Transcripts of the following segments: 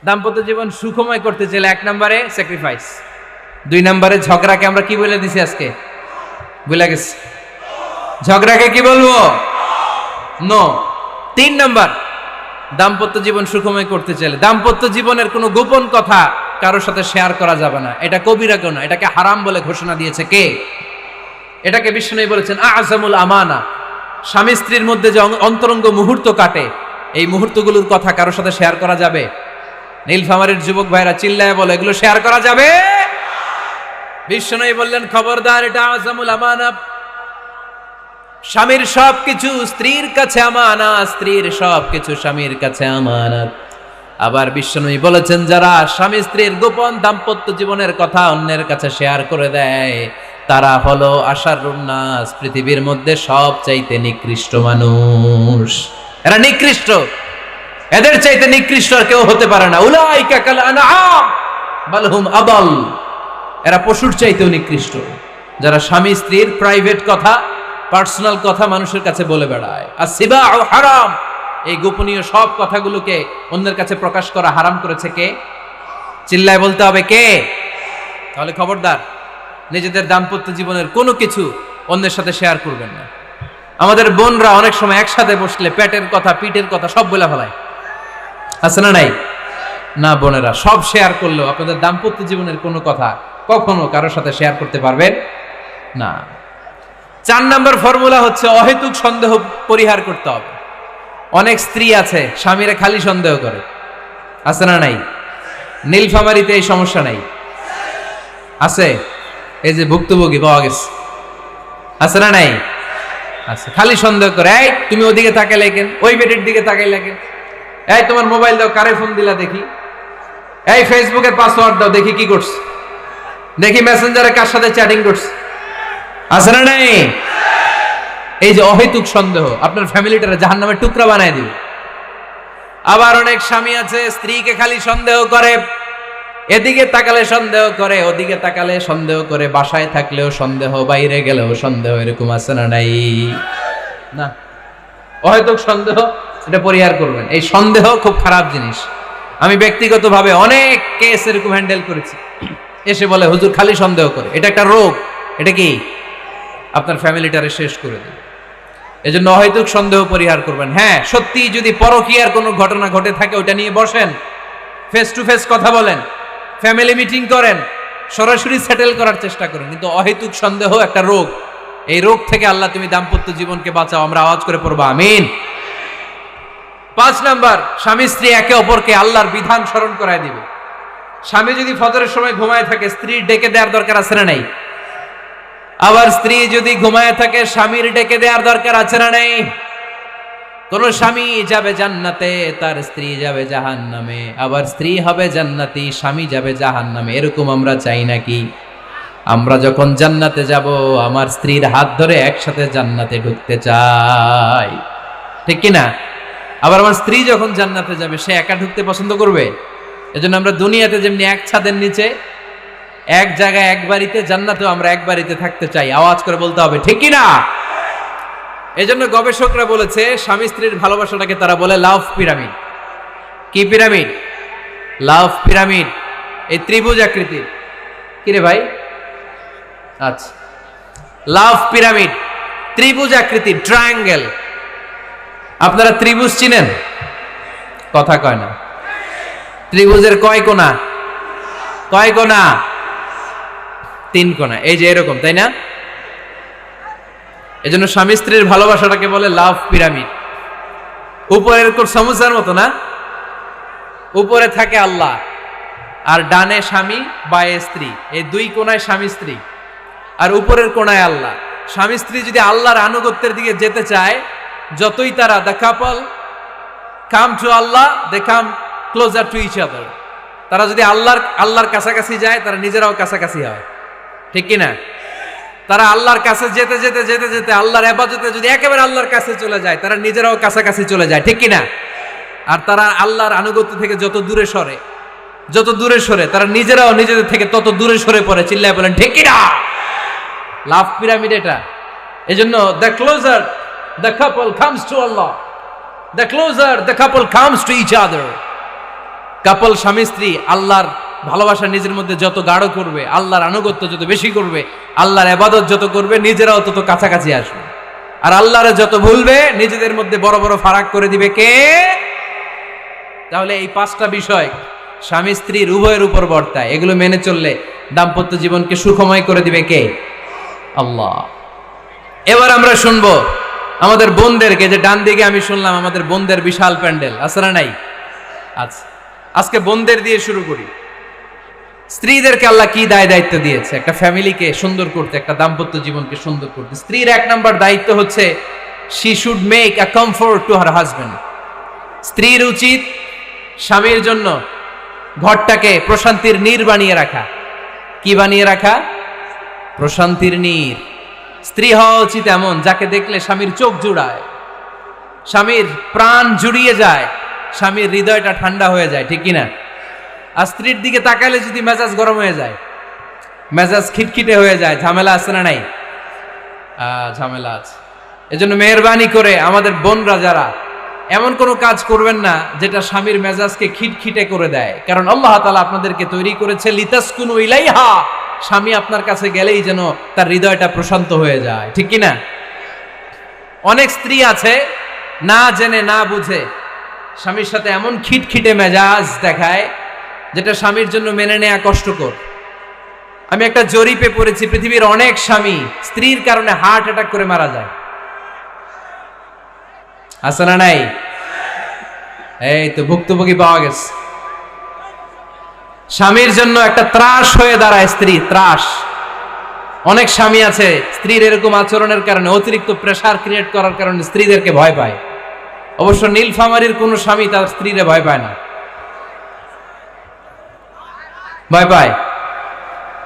দাম্পত্য জীবন সুখময় করতে চাইলে 1 নম্বরে স্যাক্রিফাইস, 2 নম্বরে ঝগড়াকে আমরা কি বলে দিছি আজকে ভুলে গেছি, ঝগড়াকে কি বলবো নো। 3 নম্বর দাম্পত্য জীবন সুখময় করতে চাইলে দাম্পত্য জীবনের কোনো গোপন কথা কারোর সাথে শেয়ার করা যাবে না। এটা কবিরা গুনাহ, এটাকে হারাম বলে ঘোষণা দিয়েছে কে? এটাকে বিষ্ণু বলেছেন আযমুল আমানা। স্বামী স্ত্রীর মধ্যে যে অন্তরঙ্গ মুহূর্ত কাটে, এই মুহূর্তগুলোর কথা কারোর সাথে শেয়ার করা যাবে? নীলফামারীর যুবক ভাইরা চিল্লায় বলে এগুলো শেয়ার করা যাবে? বিষ্ণু বললেন খবরদার, এটা আযমুল আমানা। স্বামীর সবকিছু স্ত্রীর কাছে আমানত, স্ত্রীর সবকিছু স্বামীর কাছে আমানত। আবার বিষ্ণু বলেছেন যারা স্বামী স্ত্রীর গোপন দাম্পত্য জীবনের কথা অন্যের কাছে শেয়ার করে দেয় তারা হলো আশারুন নাস, পৃথিবীর মধ্যে সবচাইতে নিকৃষ্ট মানুষ। এরা নিকৃষ্ট, এদের চাইতে নিকৃষ্ট আর কেউ হতে পারে না। উলাইকা কাল আনআম বাল হুম আদাল। এরা পশুর চাইতেও নিকৃষ্ট, যারা স্বামী স্ত্রীর প্রাইভেট কথা, পার্সোনাল কথা মানুষের কাছে বলে বেড়ায়। আর সিবাউ হারাম, এই গোপনীয় সব কথাগুলোকে অন্যের কাছে প্রকাশ করা হারাম করেছে কে? চিল্লায় বলতে হবে কে? তাহলে খবরদার, নিজেদের দাম্পত্য জীবনের কোনো কিছু অন্যের সাথে শেয়ার করবেন না। আমাদের বোনরা অনেক সময় একসাথে বসলে পেটের কথা, পিঠের কথা সব বলে ফেলায়, আছে না নাই? না বোনেরা, সব শেয়ার করলেও আপনাদের দাম্পত্য জীবনের কোনো কথা কখনো কারোর সাথে শেয়ার করতে পারবেন না। 4 নম্বর ফর্মুলা হচ্ছে অহেতুক সন্দেহ পরিহার করতে হবে। অনেক স্ত্রী আছে স্বামীরা খালি সন্দেহ করে, আছে না নাই? নীলফামারীতে এই সমস্যা নাই? আছে, এই যে ভুক্তভোগী পাওয়া গেছে, আছে না নাই? আছে, খালি সন্দেহ করে। এই তুমি ওদিকে তাকাইলে কেন, ওই বেটির দিকে তাকাইলে কেন, এই তোমার মোবাইল দাও, কারে ফোন দিলা দেখি, এই ফেসবুকের পাসওয়ার্ড দাও দেখি কি করছে, দেখি মেসেঞ্জারে কার সাথে চ্যাটিং করছে, আছে না নাই? এই যে অহেতুক সন্দেহ আপনার ফ্যামিলিটারে জাহান্নামের টুকরা বানায় দিবে। আবার অনেক স্বামী আছে স্ত্রীকে খালি সন্দেহ করে, এদিকে তাকালে সন্দেহ করে, ওদিকে তাকালে সন্দেহ করে, বাসায় থাকলেও সন্দেহ, বাইরে গেলেও সন্দেহ, এরকম আছে না নাই? না, অহেতুক সন্দেহ এটা পরিহার করবেন। এই সন্দেহ খুব খারাপ জিনিস। আমি ব্যক্তিগতভাবে অনেক কেস এরকম হ্যান্ডেল করেছি। এসে বলে হুজুর খালি সন্দেহ করে, এটা একটা রোগ। এটা কি? আপনার ফ্যামিলিটারে শেষ করে দেবে। এজন্য অহেতুক সন্দেহ পরিহার করবেন। হ্যাঁ, সত্যি যদি পরকীয়ার কোনো ঘটনা ঘটে থাকে ওটা নিয়ে বসেন, ফেস টু ফেস কথা বলেন, ফ্যামিলি মিটিং করেন, সরাসরি সেটেল করার চেষ্টা করেন। কিন্তু অহেতুক সন্দেহ একটা রোগ। এই রোগ থেকে আল্লাহ তুমি দাম্পত্য জীবনকে বাঁচাও। আমরা আওয়াজ করে পড়বো আমিন। 5 নাম্বার, স্বামী স্ত্রী একে অপরকে আল্লাহর বিধান স্মরণ করায় দিবে। স্বামী যদি ফজরের সময় ঘুমায় থাকে, স্ত্রীর ডেকে দেওয়ার দরকার আছে না নাই? আবার স্ত্রী যদি ঘুমায় থাকে, স্বামীর ডেকে দেওয়ার দরকার আছে না নাই? কোন স্বামী যাবে জান্নাতে, তার স্ত্রী যাবে জাহান্নামে। আবার স্ত্রী হবে জান্নাতি, স্বামী যাবে জাহান্নামে। এরকম আমরা চাই নাকি? আমরা যখন জান্নাতে যাব, আমার স্ত্রীর হাত ধরে একসাথে জান্নাতে ঢুকতে চাই, ঠিক কি না? আবার আমার স্ত্রী যখন জান্নাতে যাবে, সে একা ঢুকতে পছন্দ করবে? এজন্য আমরা দুনিয়াতে যেমনি এক ছাদের নিচে, এক জায়গায়, এক বাড়িতে, জান্নাতেও আমরা এক বাড়িতে থাকতে চাই। আওয়াজ করে বলতে হবে ঠিক কি না? এজন্য গবেষকরা বলেছে স্বামী স্ত্রীর ভালোবাসাটাকে তারা বলে লাভ পিরামিড। কি পিরামিড? লাভ পিরামিড। এই ত্রিভুজ আকৃতির। কি রে ভাই? আচ্ছা, লাভ পিরামিড, ত্রিভুজ আকৃতির, ট্রায়াঙ্গেল। আপনারা ত্রিভুজ চিনেন? কথা কয় না। ত্রিভুজের কয় কোণা? কয় কোণা? 3 কোণা। এই যে এরকম, তাই না? এজন্য স্বামী স্ত্রীর ভালোবাসাটাকে বলে লাভ পিরামিড। উপরে এরকম সমুচার মতো না, উপরে থাকে আল্লাহ, আর ডানে স্বামী, বায়ে স্ত্রী। এই 2 কোণায় স্বামী স্ত্রী, আর উপরের কোণায় আল্লাহ। স্বামী স্ত্রী যদি আল্লাহর আনুগত্যের দিকে যেতে চায়, যতই তারা the couple come to Allah, they come closer to each other. তারা যদি আল্লাহর কাছাকাছি যায়, তারা নিজেরাও কাছাকাছি হয়, ঠিক কিনা? তারা আল্লাহর কাছে যেতে যেতে যেতে যেতে আল্লাহর ইবাদতে যদি একেবারে আল্লাহর কাছে চলে যায়, তারা নিজেরাও কাছাকাছি চলে যায়, ঠিক কিনা? আর তারা আল্লাহর আনুগত্য থেকে যত দূরে সরে, যত দূরে সরে, তারা নিজেরাও নিজেদের থেকে তত দূরে সরে পড়ে। চিল্লায় বলেন ঠিক কিনা? লাভ পিরামিড এটা। এজন্য the closer the couple comes to Allah, the closer the couple comes to each other. Couple স্বামী স্ত্রী আল্লাহর ভালোবাসা নিজের মধ্যে যত গাঢ় করবে, আল্লাহর আনুগত্য যত বেশি করবে, আল্লাহর ইবাদত যত করবে, নিজেরাও তত কাছাকাছি আসবে। আর আল্লাহরে যত ভুলবে, নিজেদের মধ্যে বড় বড় ফারাক করে দিবে কে? তাহলে এই 5টা বিষয় স্বামী স্ত্রীর উভয়ের উপর বর্তায়। এগুলো মেনে চললে দাম্পত্য জীবনকে সুখময় করে দিবে কে? আল্লাহ। এবার আমরা শুনবো আমাদের বোনদেরকে, যে ডান দিকে আমি শুনলাম আমাদের বোনদের বিশাল প্যান্ডেল আছে না নাই? আচ্ছা, আজকে বোনদের দিয়ে শুরু করি। স্ত্রীদেরকে আল্লাহ কি দায় দায়িত্ব দিয়েছে একটা ফ্যামিলিকে সুন্দর করতে, একটা দাম্পত্য জীবনকে সুন্দর করতে? স্ত্রীর 1 নম্বর দায়িত্ব হচ্ছে she should make a comfort to her husband. স্ত্রীর উচিত স্বামীর জন্য ঘরটাকে প্রশান্তির নীড় বানিয়ে রাখা। কি বানিয়ে রাখা? প্রশান্তির নীড়। স্ত্রী হওয়া উচিত এমন যাকে দেখলে স্বামীর চোখ জুড়ায়, স্বামীর প্রাণ জুড়িয়ে যায়, স্বামীর হৃদয়টা ঠান্ডা হয়ে যায়, ঠিক কিনা? আর স্ত্রীর দিকে তাকালে যদি মেজাজ গরম হয়ে যায়, মেজাজ খিটখিটে হয়ে যায়, ঝামেলা আছে না নাই? ঝামেলা আছে। এজন্য মেহেরবানি করে আমাদের বোনরা যারা, এমন কোনো কাজ করবেন না যেটা স্বামীর মেজাজকে খিটখিটে করে দেয়। কারণ আল্লাহ তাআলা আপনাদেরকে তৈরি করেছে লিতাসকুনু ইলাইহা, স্বামী আপনার কাছে গেলেই যেন তার হৃদয়টা প্রশান্ত হয়ে যায়, ঠিক কিনা? অনেক স্ত্রী আছে না জেনে না বুঝে স্বামীর সাথে এমন খিটখিটে মেজাজ দেখায় যেটা স্বামীর জন্য মেনে নেওয়া কষ্টকর। আমি একটা জরিপে পড়েছি, পৃথিবীর অনেক স্বামী স্ত্রীর কারণে হার্ট অ্যাটাক করে মারা যায়। আছে না নাই? এই তো ভুক্তভোগী পাওয়া গেছে। স্বামীর জন্য একটা ত্রাস হয়ে দাঁড়ায় স্ত্রী, ত্রাস। অনেক স্বামী আছে স্ত্রীর এরকম আচরণের কারণে, অতিরিক্ত প্রেসার ক্রিয়েট করার কারণে স্ত্রীদেরকে ভয় পায়। অবশ্য নীলফামারীর কোন স্বামী তার স্ত্রীরে ভয় পায় না। ভয় পায়?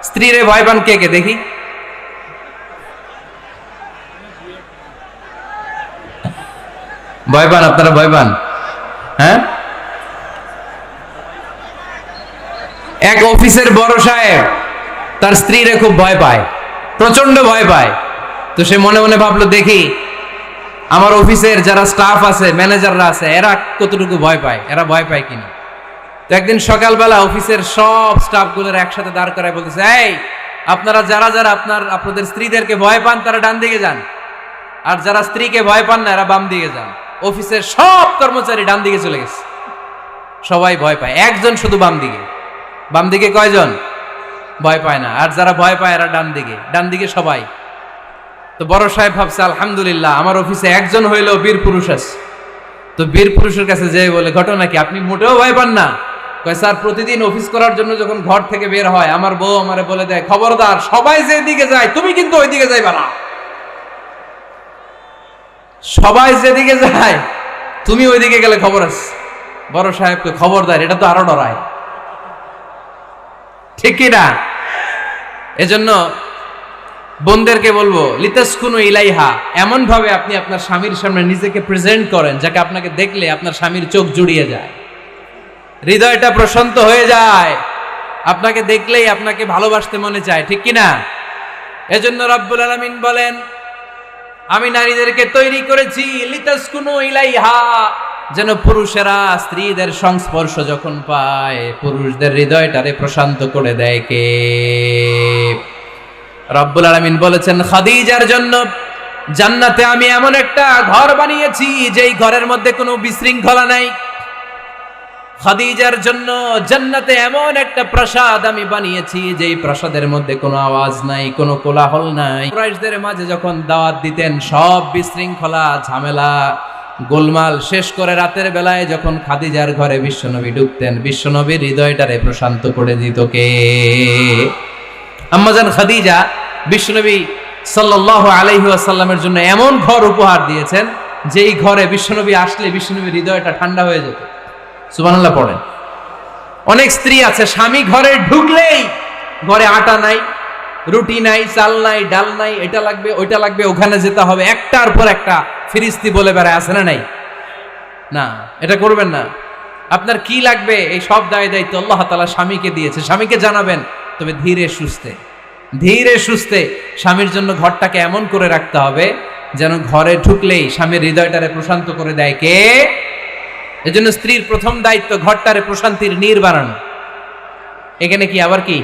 স্ত্রীরে ভয় পান কে কে দেখি? ভয় পান আপনারা? ভয় পান? হ্যাঁ, এক অফিসের বড় সাহেব তার স্ত্রীরে খুব ভয় পায়, প্রচন্ড ভয় পায়। তো সে মনে মনে ভাবলো, দেখি আমার অফিসের যারা স্টাফ আছে, ম্যানেজাররা আছে, এরা কতটুকু ভয় পায়, এরা ভয় পায় কিনা। তো একদিন সকালবেলা অফিসের সব স্টাফগুলোর একসাথে দাঁড় করায় বলতেছে, এই আপনারা যারা যারা আপনাদের স্ত্রীদেরকে ভয় পান তারা ডান দিকে যান, আর যারা স্ত্রীকে ভয় পান না এরা বাম দিকে যান। অফিসের সব কর্মচারী ডান দিকে চলে গেছে, সবাই ভয় পায়, একজন শুধু বাম দিকে। বাম দিকে কয়জন? ভয় পায় না। আর যারা ভয় পায় এরা ডান দিকে, ডান দিকে সবাই। তো বড় সাহেব ভাবছে, আলহামদুলিল্লাহ আমার অফিসে একজন হইলেও বীর পুরুষ আছে। তো বীর পুরুষের কাছে যেয়ে বলে, ঘটনা কি, আপনি মোটেও ভয় পান না? কয়, স্যার প্রতিদিন অফিস করার জন্য যখন ঘর থেকে বের হয় আমার বউ আমারে বলে দেয়, খবরদার সবাই যেদিকে যায় তুমি কিন্তু ওইদিকে যাইবা না, সবাই যেদিকে যায় তুমি ওইদিকে গেলে খবর আছে। বড় সাহেবকে খবরদার, এটা তো আরো ডরায়, ঠিক কিনা? এজন্য বোনদেরকে বলবো, লিতাসকুনু ইলাইহা, এমন ভাবে আপনি আপনার স্বামীর সামনে নিজেকে প্রেজেন্ট করেন যাকে আপনাকে দেখলে আপনার স্বামীর চোখ জুড়িয়ে যায়, হৃদয়টা প্রশান্ত হয়ে যায়, আপনাকে দেখলেই আপনাকে ভালোবাসতে মনে চায়, ঠিক কিনা? এজন্য রব্বুল আলামিন বলেন, আমি নারীদেরকে তৈরি করেছি লিতাসকুনু ইলাইহা, যেন পুরুষেরা স্ত্রীদের সংস্পর্শ যখন পায় পুরুষদের হৃদয়টারে প্রশান্ত করে দেয় কে? রব্বুল আলামিন বলেছেন, খাদিজার জন্য জান্নাতে আমি এমন একটা ঘর বানিয়েছি যেই ঘরের মধ্যে কোনো বিশৃঙ্খলা নাই। খাদিজার জন্য জান্নাতে এমন একটা প্রাসাদ আমি বানিয়েছি যেই প্রাসাদের মধ্যে কোনো আওয়াজ নাই, কোনো কোলাহল নাই। কুরাইশদের মাঝে যখন দাওয়াত দিতেন সব বিশৃঙ্খলা ঝামেলা গোলমাল শেষ করে রাতের বেলায় যখন খাদিজার ঘরে বিশ্বনবী ঢুকতেন, বিশ্বনবীর হৃদয়টারে প্রশান্ত করে দিত কে? আম্মাজান খাদিজা বিশ্বনবী সাল্লাল্লাহু আলাইহি ওয়াসাল্লামের জন্য এমন ঘর উপহার দিয়েছেন যেই ঘরে বিশ্বনবী আসলে বিশ্বনবীর হৃদয়টা ঠান্ডা হয়ে যেত। সুবহানাল্লাহ পড়েন। অনেক স্ত্রী আছে স্বামী ঘরে ঢুকলেই ঘরে আটা নাই, রুটি নাই, চাল নাই, ডাল নাই, এটা লাগবে ওইটা লাগবে, ওখানে যেতে হবে, একটার পর একটা ফিরিস্তি বলে বেড়ায়, আছে না নাই? না, এটা করবেন না। আপনার কি লাগবে এই সব দায় দায়িত্ব আল্লাহ তাআলা স্বামীকে দিয়েছে, স্বামীকে জানাবেন। তবে ধীরে সুস্থে, ধীরে সুস্থে স্বামীর জন্য ঘরটাকে এমন করে রাখতে হবে যেন ঘরে ঢুকলেই স্বামীর হৃদয়টারে প্রশান্ত করে দেয় কে? এজন্য স্ত্রীর প্রথম দায়িত্ব ঘরটারে প্রশান্তির নীড় বানানো। এখানে কি আবার কি